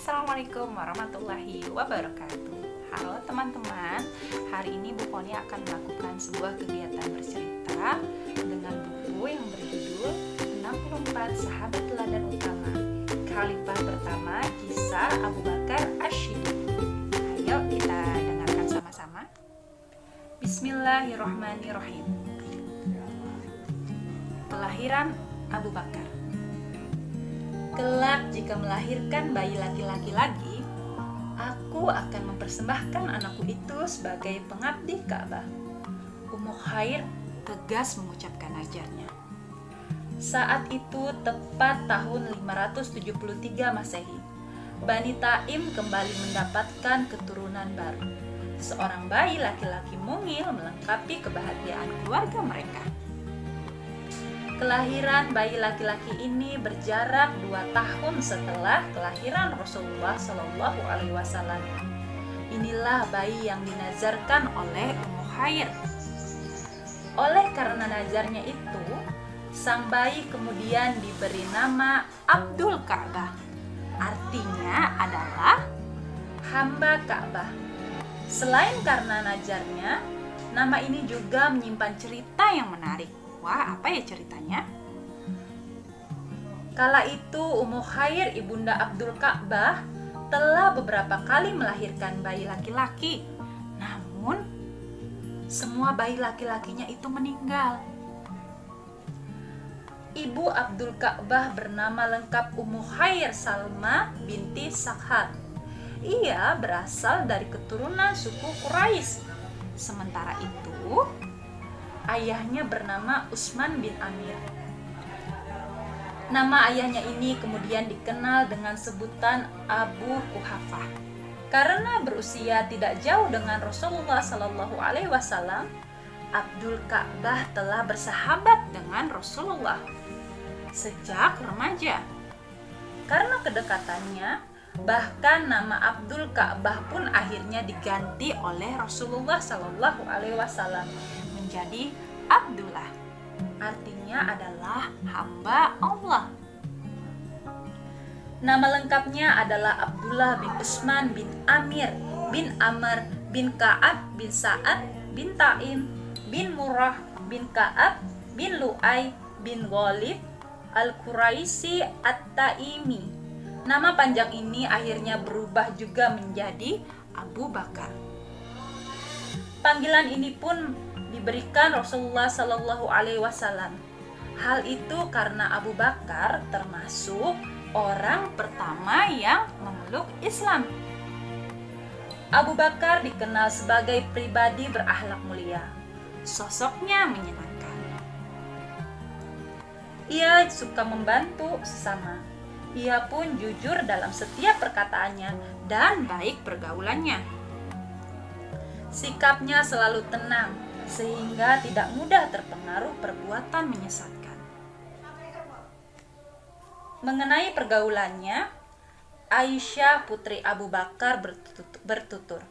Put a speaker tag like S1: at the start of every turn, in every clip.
S1: Assalamualaikum warahmatullahi wabarakatuh. Halo teman-teman, hari ini Bu Poni akan melakukan sebuah kegiatan bercerita dengan buku yang berjudul 64 Sahabat Teladan Utama, Khalifah Pertama Kisah Abu Bakar Ash-Shiddiq. Ayo kita dengarkan sama-sama. Bismillahirrahmanirrahim. Kelahiran Abu Bakar. Kelak jika melahirkan bayi laki-laki lagi, aku akan mempersembahkan anakku itu sebagai pengabdi Ka'bah. Ummu Khair tegas mengucapkan ajarnya. Saat itu tepat tahun 573 Masehi, Bani Taim kembali mendapatkan keturunan baru. Seorang bayi laki-laki mungil melengkapi kebahagiaan keluarga mereka. Kelahiran bayi laki-laki ini berjarak 2 tahun setelah kelahiran Rasulullah Shallallahu Alaihi Wasallam. Inilah bayi yang dinazarkan oleh Ummu Khair. Oleh karena nazarnya itu, sang bayi kemudian diberi nama Abdul Ka'bah. Artinya adalah hamba Ka'bah. Selain karena nazarnya, nama ini juga menyimpan cerita yang menarik. Wah, apa ya ceritanya? Kala itu Ummu Khair ibunda Abdul Ka'bah telah beberapa kali melahirkan bayi laki-laki. Namun semua bayi laki-lakinya itu meninggal. Ibu Abdul Ka'bah bernama lengkap Ummu Khair Salma binti Sakhar. Ia berasal dari keturunan suku Quraisy. Sementara itu ayahnya bernama Utsman bin Amir. Nama ayahnya ini kemudian dikenal dengan sebutan Abu Quhafah. Karena berusia tidak jauh dengan Rasulullah Shallallahu Alaihi Wasallam, Abdul Ka'bah telah bersahabat dengan Rasulullah sejak remaja. Karena kedekatannya, bahkan nama Abdul Ka'bah pun akhirnya diganti oleh Rasulullah Shallallahu Alaihi Wasallam menjadi Abdullah, artinya adalah hamba Allah. Nama lengkapnya adalah Abdullah bin Utsman bin Amir bin Amr bin Ka'ab bin Sa'ad bin Taim bin Murrah bin Ka'ab bin Lu'ay bin Ghalib al-Quraisy at-Taimi. Nama panjang ini akhirnya berubah juga menjadi Abu Bakar. Panggilan ini pun diberikan Rasulullah Shallallahu Alaihi Wasallam. Hal itu karena Abu Bakar termasuk orang pertama yang memeluk Islam. Abu Bakar dikenal sebagai pribadi berakhlak mulia. Sosoknya menyenangkan. Ia suka membantu sesama. Ia pun jujur dalam setiap perkataannya dan baik pergaulannya. Sikapnya selalu tenang, sehingga tidak mudah terpengaruh perbuatan menyesatkan. Mengenai pergaulannya, Aisyah putri Abu Bakar bertutur,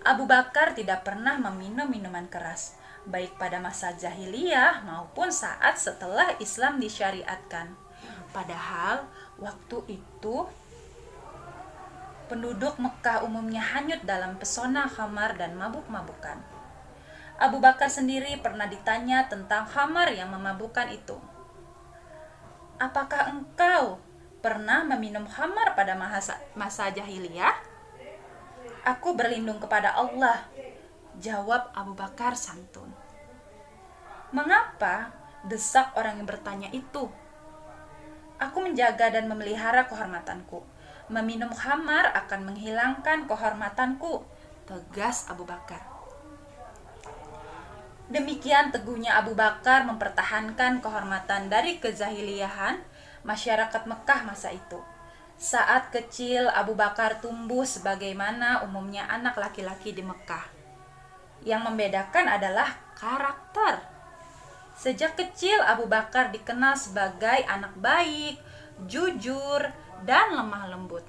S1: Abu Bakar tidak pernah meminum minuman keras, baik pada masa jahiliyah maupun saat setelah Islam disyariatkan. Padahal waktu itu penduduk Mekah umumnya hanyut dalam pesona khamar dan mabuk-mabukan. Abu Bakar sendiri pernah ditanya tentang khamar yang memabukkan itu. Apakah engkau pernah meminum khamar pada masa jahiliyah? Aku berlindung kepada Allah, jawab Abu Bakar santun. Mengapa? Desak orang yang bertanya itu. Aku menjaga dan memelihara kehormatanku. Meminum khamar akan menghilangkan kehormatanku, tegas Abu Bakar. Demikian teguhnya Abu Bakar mempertahankan kehormatan dari kezahiliyahan masyarakat Mekah masa itu. Saat kecil Abu Bakar tumbuh sebagaimana umumnya anak laki-laki di Mekah. Yang membedakan adalah karakter. Sejak kecil Abu Bakar dikenal sebagai anak baik, jujur, dan lemah lembut.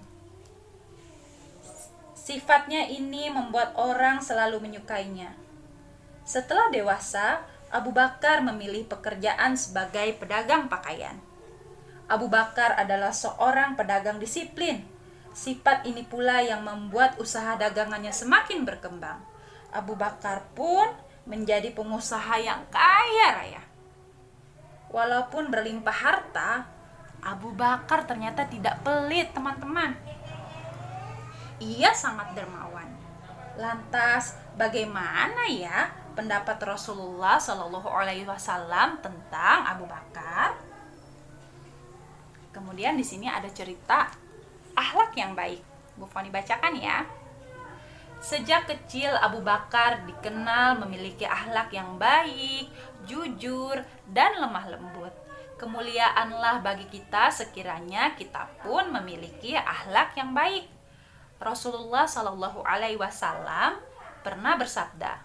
S1: Sifatnya ini membuat orang selalu menyukainya. Setelah dewasa, Abu Bakar memilih pekerjaan sebagai pedagang pakaian. Abu Bakar adalah seorang pedagang disiplin. Sifat ini pula yang membuat usaha dagangannya semakin berkembang. Abu Bakar pun menjadi pengusaha yang kaya raya. Walaupun berlimpah harta, Abu Bakar ternyata tidak pelit, teman-teman. Ia sangat dermawan. Lantas, bagaimana ya pendapat Rasulullah Shallallahu Alaihi Wasallam tentang Abu Bakar? Kemudian di sini ada cerita akhlak yang baik. Bu Foni bacakan ya. Sejak kecil Abu Bakar dikenal memiliki akhlak yang baik, jujur, dan lemah lembut. Kemuliaanlah bagi kita sekiranya kita pun memiliki akhlak yang baik. Rasulullah Shallallahu Alaihi Wasallam pernah bersabda,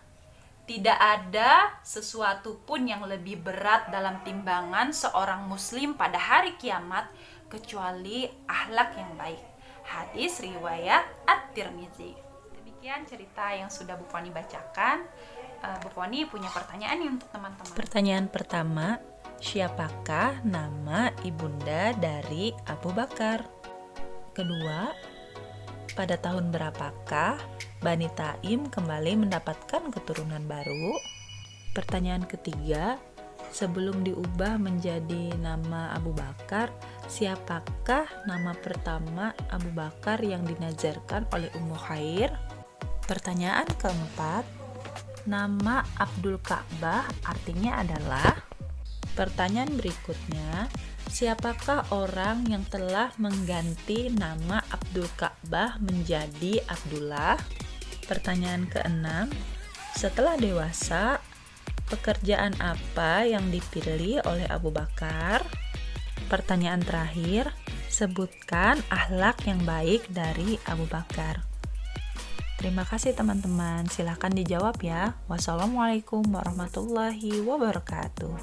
S1: tidak ada sesuatu pun yang lebih berat dalam timbangan seorang muslim pada hari kiamat kecuali akhlak yang baik. Hadis riwayat At-Tirmizi. Demikian cerita yang sudah Bu Foni bacakan. Bu Foni punya pertanyaan nih untuk teman-teman.
S2: Pertanyaan pertama, siapakah nama ibunda dari Abu Bakar? Kedua, pada tahun berapakah Bani Taim kembali mendapatkan keturunan baru? Pertanyaan ketiga, sebelum diubah menjadi nama Abu Bakar, siapakah nama pertama Abu Bakar yang dinazarkan oleh Ummu Khair? Pertanyaan keempat, nama Abdul Ka'bah artinya adalah? Pertanyaan berikutnya, siapakah orang yang telah mengganti nama Abdul Ka'bah menjadi Abdullah? Pertanyaan keenam, setelah dewasa, pekerjaan apa yang dipilih oleh Abu Bakar? Pertanyaan terakhir, sebutkan akhlak yang baik dari Abu Bakar. Terima kasih teman-teman, silakan dijawab ya. Wassalamualaikum warahmatullahi wabarakatuh.